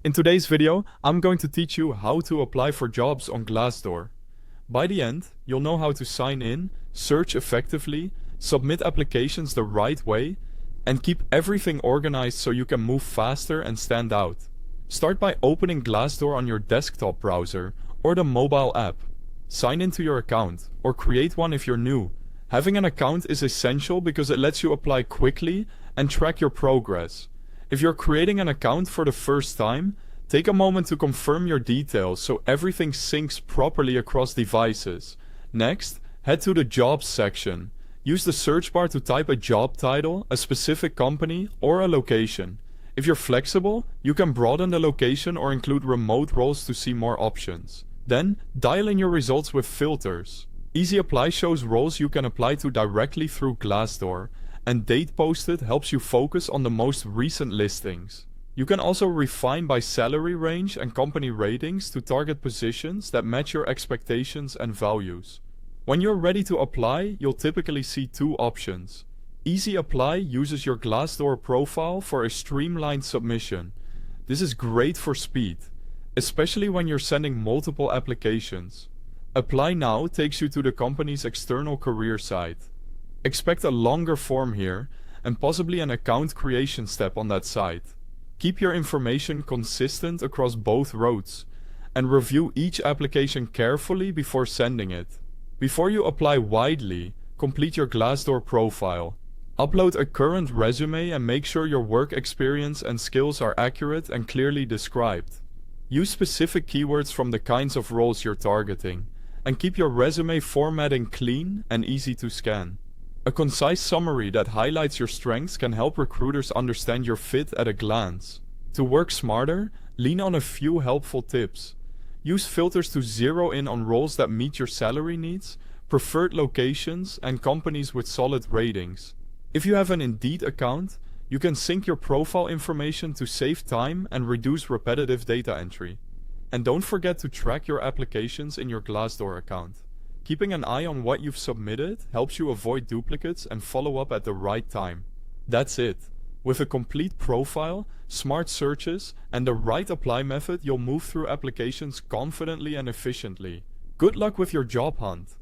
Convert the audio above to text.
In today's video, I'm going to teach you how to apply for jobs on Glassdoor. By the end, you'll know how to sign in, search effectively, submit applications the right way, and keep everything organized so you can move faster and stand out. Start by opening Glassdoor on your desktop browser or the mobile app. Sign into your account, or create one if you're new. Having an account is essential because it lets you apply quickly and track your progress. If you're creating an account for the first time, take a moment to confirm your details so everything syncs properly across devices. Next, head to the Jobs section. Use the search bar to type a job title, a specific company, or a location. If you're flexible, you can broaden the location or include remote roles to see more options. Then, dial in your results with filters. Easy Apply shows roles you can apply to directly through Glassdoor, and Date Posted helps you focus on the most recent listings. You can also refine by salary range and company ratings to target positions that match your expectations and values. When you're ready to apply, you'll typically see two options. Easy Apply uses your Glassdoor profile for a streamlined submission. This is great for speed, especially when you're sending multiple applications. Apply Now takes you to the company's external career site. Expect a longer form here, and possibly an account creation step on that site. Keep your information consistent across both routes, and review each application carefully before sending it. Before you apply widely, complete your Glassdoor profile. Upload a current resume and make sure your work experience and skills are accurate and clearly described. Use specific keywords from the kinds of roles you're targeting, and keep your resume formatting clean and easy to scan. A concise summary that highlights your strengths can help recruiters understand your fit at a glance. To work smarter, lean on a few helpful tips. Use filters to zero in on roles that meet your salary needs, preferred locations, and companies with solid ratings. If you have an Indeed account, you can sync your profile information to save time and reduce repetitive data entry. And don't forget to track your applications in your Glassdoor account. Keeping an eye on what you've submitted helps you avoid duplicates and follow up at the right time. That's it. With a complete profile, smart searches, and the right apply method, you'll move through applications confidently and efficiently. Good luck with your job hunt!